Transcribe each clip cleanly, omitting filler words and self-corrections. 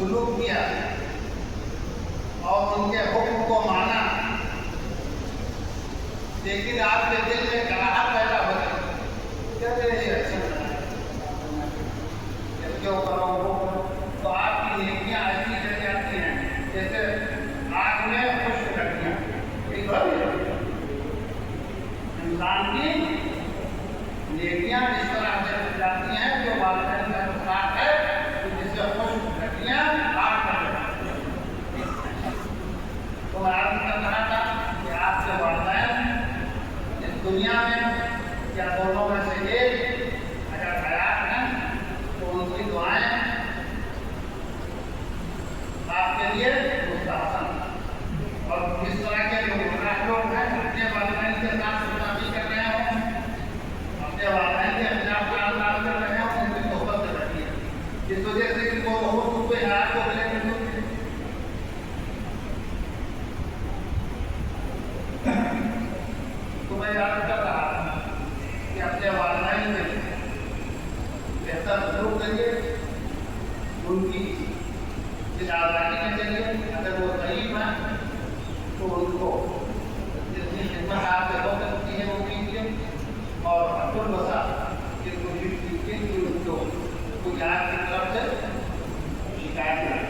सुलूक किया और उनके हुक्म को माना, लेकिन आपके दिल में कराहट पैदा हो गई, क्या ये अच्छा क्यों करो वो करो, तो आपकी नेकियां ऐसी रह जाती हैं जैसे आग में खुश्क लकड़ियां। इंसान की नेकियां इस तरह से रह जाती हैं जो वालिदैन का नुकसान है, जिससे खुश्क लकड़ियां आग में लग जाती हैं। तो मैं आपसे कह रहा था कि आपके वालिदैन इस दुनिया में या दोनों में से एक अगर हयात हैं तो उनकी दुआएं आपके लिए मुस्तहसन, और इस तरह के जो गुनाह लोग हैं अपने वालिदैन के साथ गुनाही कर रहे हो, अपने वालिदैन के खिलाफ काम कर रहे हो, उनकी सोहबत से रखिए, जिस वजह से कि वो बहुत रुपये हयात को मिलेंगे। तो मैं याद कर रहा कि अपने वालिदैन में बेहतर सलूक करिए, उनकी आज़ादी में चलिए, अगर वो ज़ईफ़ हैं तो उनको जितनी खिदमत आपसे हो सकती है वो कीजिए, और अब्दुल बसा की कोशिश कीजिए कि उनको कोई आपकी तरफ से शिकायत करें।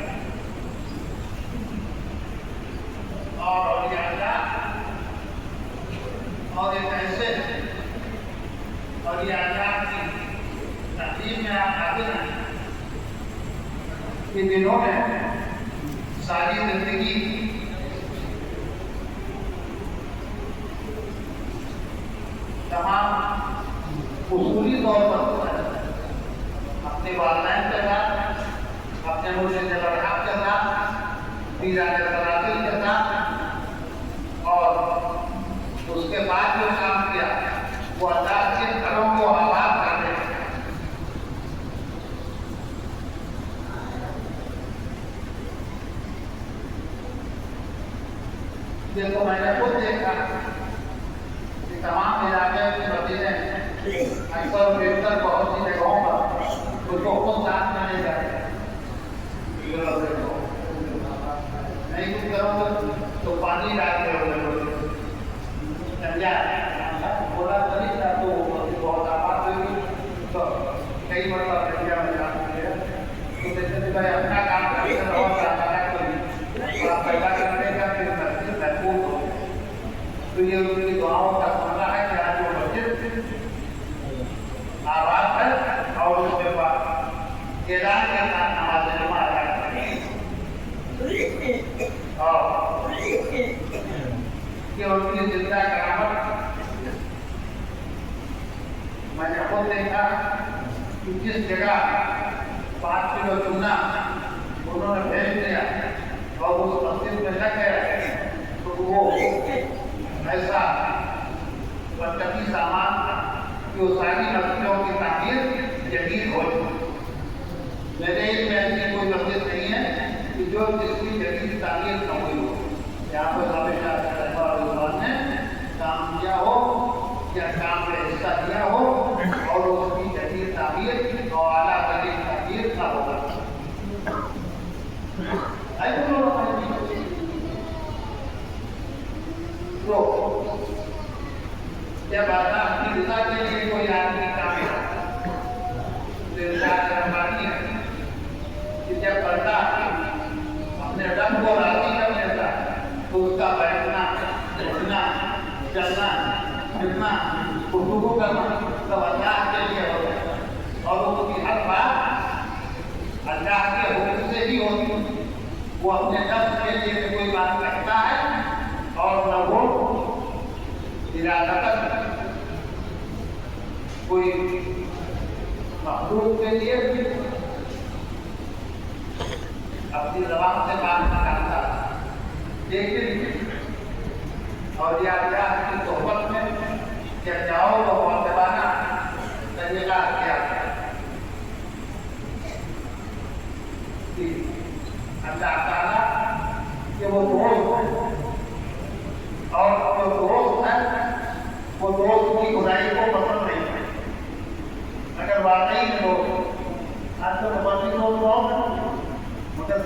और और एक ऐसे और ये आजाद की तकलीफ में आप आगे हैं कि जिन्होंने सारी जिंदगी तमाम उसूली तौर पर अपने वालिदैन के साथ, अपने मुर्शिद बरहक के साथ, पीराने सलातिल के साथ, और उसके बाद जो काम किया वो अल्लाह के घरों को आबाद करने। देखो मैंने खुद देखा कि तमाम इलाके की मस्जिदें अक्सर बेहतर बहुत सी जगहों पर उसको खुद साथ में ले जाते हैं, नहीं कुछ करोगे तो पानी डालते हो बोला तरीक था तो बहुत आबाद हुई, तो कई मरतबा इंडिया में जाती है तो जैसे भाई अपना काम करते रहो, पैदा करने का फिर मस्जिद महफूज हो। तो ये उनकी दुआओं का सुनना है कि आज वो मस्जिद आबाद है और उसके बाद ऐलान के साथ नमाज जुमा अदा करें, और कि उनकी जिंदा करामत मैंने खुद देखा कि जिस जगह 5 किलो चूना उन्होंने भेज दिया और उस मस्जिद में लग गया, तो वो ऐसा बदतकी सामान था कि वो सारी मस्जिदों की तामीर जदीद हो चुकी। मेरे में ऐसी कोई मस्जिद नहीं है कि जो जिसकी जदीद तामीर न हुई हो। यहाँ पर हमेशा ने काम किया हो या काम में हिस्सा दिया हो और उसकी जदीद तामीर और आला तरीन तामीर न होगा। तो जब आता अपनी रज़ा के लिए कोई आदमी काम करवानी है कि जब बंदा अपने रब को राजी कर लेता तो उसका बैठना, उठना, चलना, फिरना, गुफ्तगू करना सब अल्लाह के लिए होता है, और उसकी हर बात अल्लाह के हुक्म से ही होती है। वो अपने नफ्स के लिए कोई बात कहता है और न वो इरादतन कोई मखलूक के लिए अपनी ज़बान से बात करता। लेकिन और या की सोहबत में जब जाओ तो मुअद्दबाना तरीका किया कि अल्लाह ताला के वो दोस्त हैं, और जो दोस्त है वो दोस्त की खुदाई को पसंद नहीं है। अगर वाकई में दोस्त आज तो बच्चे दोस्त मगर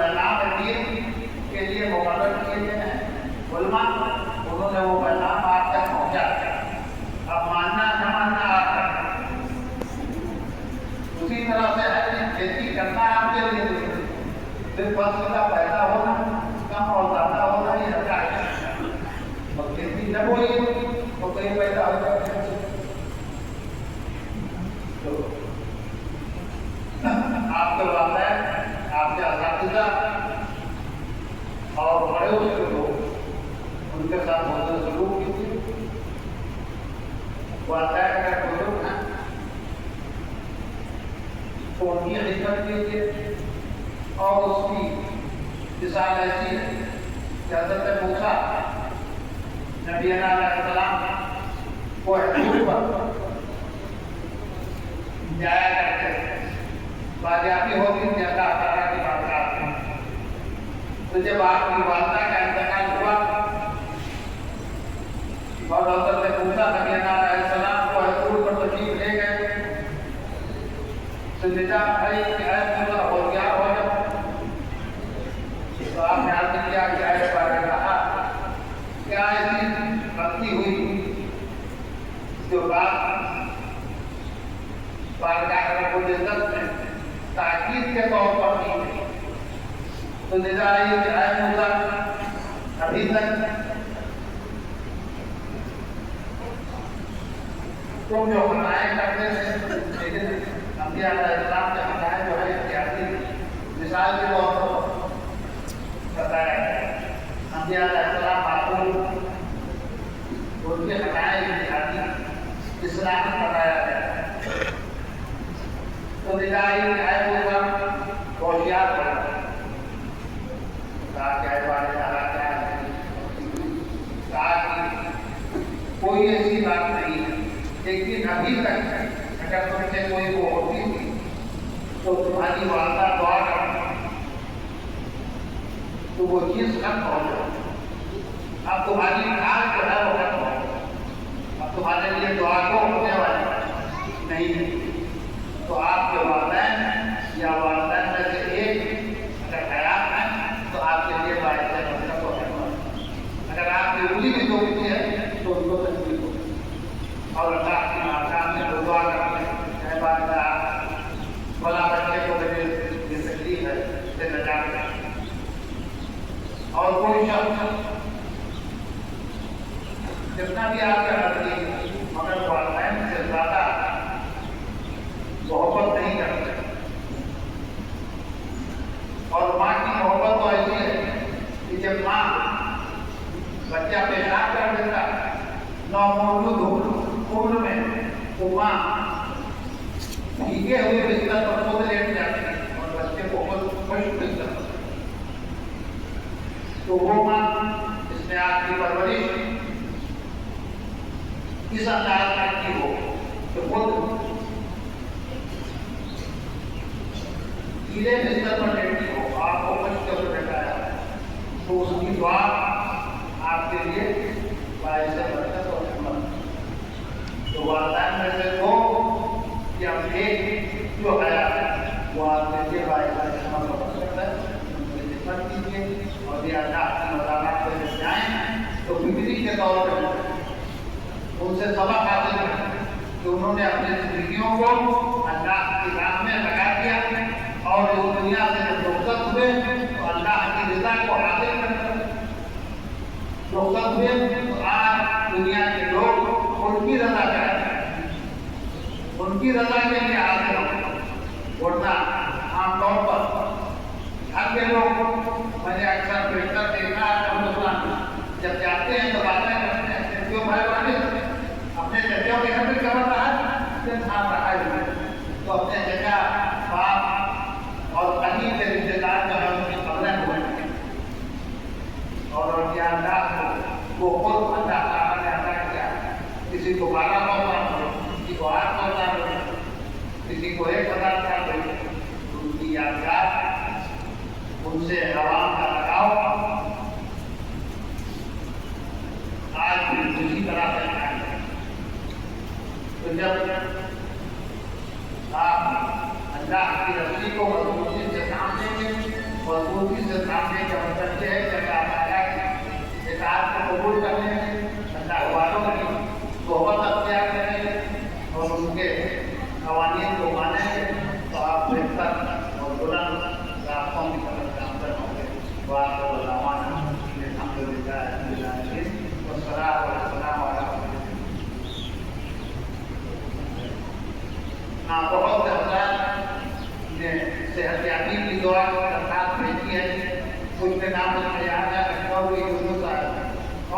पैगाम दीन के लिए मुकर्रर किए गए हैं उलमा, उन्होंने वो पैगाम आप तक पहुँचा। अब मानना न मानना आपका। उसी तरह से है कि खेती करना आपके लिए सिर्फ फसल का पैदा होना, कम और ज्यादा होना ही अच्छा है। और खेती जब हुई तो कई पैदा हो जाते हैं। तो आपके वालिदैन, आपके असातिज़ा और बड़े उसके लोग उनके साथ बहुत सलूक कीजिए। वालिदैन अगर बुजुर्ग हैं तो उनकी खिदमत कीजिए। और उसकी मिसाल ऐसी है कि हज़रत मूसा नबी अलैहिस्सलाम को हजूर पर जाया करते थे। बाज़ाती होती थी अल्लाह ताला की बारगाह में। तो जब आपकी वालिदा का इंतकाल हुआ और हज़रत मूसा नबी अलैहिस्सलाम को हजूर पर तशरीफ ले गए, तो निदा भाई क्या पूरा हो गया हो जाओ। तो आपने अर्ज किया कि आए बारे कहा क्या ऐसी गलती हुई जो बात बारगाह रब्बुल इज्जत में ताकीद के तौर पर की गई। तो निदा आई कि आए मूसा अभी तक तुम जो खताएं करते थे, लेकिन अंबिया अलैहिस्सलाम के खताएं जो है इख्तियारी मिसाल के तौर पर बताया गया। अंबिया अलैहिस्सलाम मासूम, उनके खताएं इख्तियारी इस्लाम में बताया गया। तो निदाई आए मूसा होशियार बना कहा कि कोई ऐसी बात नहीं है, लेकिन अभी तक अगर तुमसे कोई वो होती थी तो तुम्हारी वालिदा दुआ करती तो वो चीज खत्म हो जाए। अब तुम्हारी खाल जो है वो खत्म हो, अब तुम्हारे लिए दुआ को होने वाली नहीं है। तो आपके वालिदैन या वालिदैन में से एक अगर हयात है तो आपके लिए बायस मतलब होने वाला। अगर आपकी उंगली भी दुखती है तो उनको तकलीफ हो। और अल्लाह की माकाम में दुआ करते हैं, भला बच्चे को मुझे ये तकलीफ है से नजात है। और कोई शख्स जितना भी आपके नजदीक मगर वालिदैन से ज्यादा मोहब्बत नहीं करते। और माँ की मोहब्बत तो ऐसी है कि जब माँ बच्चा पेशाब कर देता नौमौजूद उम्र में तो माँ भीगे हुए बिस्तर पर खुद लेट जाती है और बच्चे को खुद खुश बिस्तर। तो वो माँ इसमें आपकी परवरिश इस अंदाज में की हो तो खुद गीले बिस्तर पर लेटी हो, आपको खुश कर बैठाया तो उसकी दुआ आपके लिए बायस बरकत और हिम्मत। तो वालिदैन में से दो या एक जो है वो आपके लिए बायस हिम्मत और बरकत है। उनकी खिदमत कीजिए और ये अल्लाह की मज़ामत पे जब जाएं तो बिक्री के तौर पर उनसे सबक हासिल करें कि उन्होंने अपनी जिंदगियों को अल्लाह की राह में लगा दिया और इस दुनिया से जब रुखसत हुए तो अल्लाह की रज़ा को हासिल करते रुखसत हुए तो आज दुनिया के लोग उनकी रज़ा चाहते हैं, उनकी रज़ा के लिए हासिल हो। वरना आमतौर पर घर के लोग मैंने अक्सर बेहतर देखा है हिंदुस्तान जब जाते हैं तो बातें करते हैं क्यों भाई वाले अपने चचों के घर में कर रहा है तो अपने चचा बाप और कहीं के रिश्तेदार जो है उनकी खबरें हुए और अल्लाह को खुद अल्लाह ताला ने अता किया। किसी को 1200 साल, किसी को 800 साल, किसी को 1000 साल हुई। उनकी यादगार, उनसे आवाम का लगाव आज भी उसी तरह से है। तो जब आप अल्लाह की रस्सी को मजबूती से थाम लेंगे और मजबूती से सामने जब करते हैं कि अल्लाह ताला की इताअत को कबूल करने में अल्लाह वालों की सोहबत अख्तियार करें और उनके कवानीन को मानेंगे तो आप बेहतर और बुलंद रास्तों की तरफ गामजन होंगे। वाक़ अल्लाह अल्हम्दुलिल्लाह वस्सलातु वस्सलामु अला हाँ, बहुत से हज़रात ने सेहतयाबी की दुआ दरखास्त भेजी है। कुछ के नाम मुझे याद है और भी यूसुफ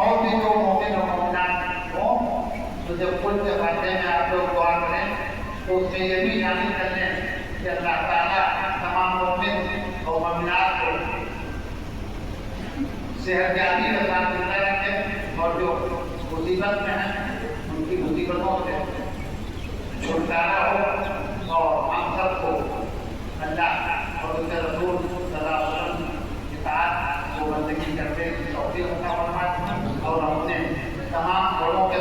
और भी जो मोमिन और मोमिनात हों तो जब कुल के बारे में आप लोग दुआ करें तो उसमें ये भी शामिल कर लें कि अल्लाह ताला तमाम मोमिन और मोमिनात को सेहतयाबी के साथ जिंदा रखें और जो मुसीबत में हैं उनकी मुसीबतों से छुटकारा हो और हम सबको अल्लाह और उसके रसूल सल्लल्लाहु अलैहि वसल्लम की इताअत को बंदगी करने की तौफीक अता फरमाए और अपने तमाम बड़ों के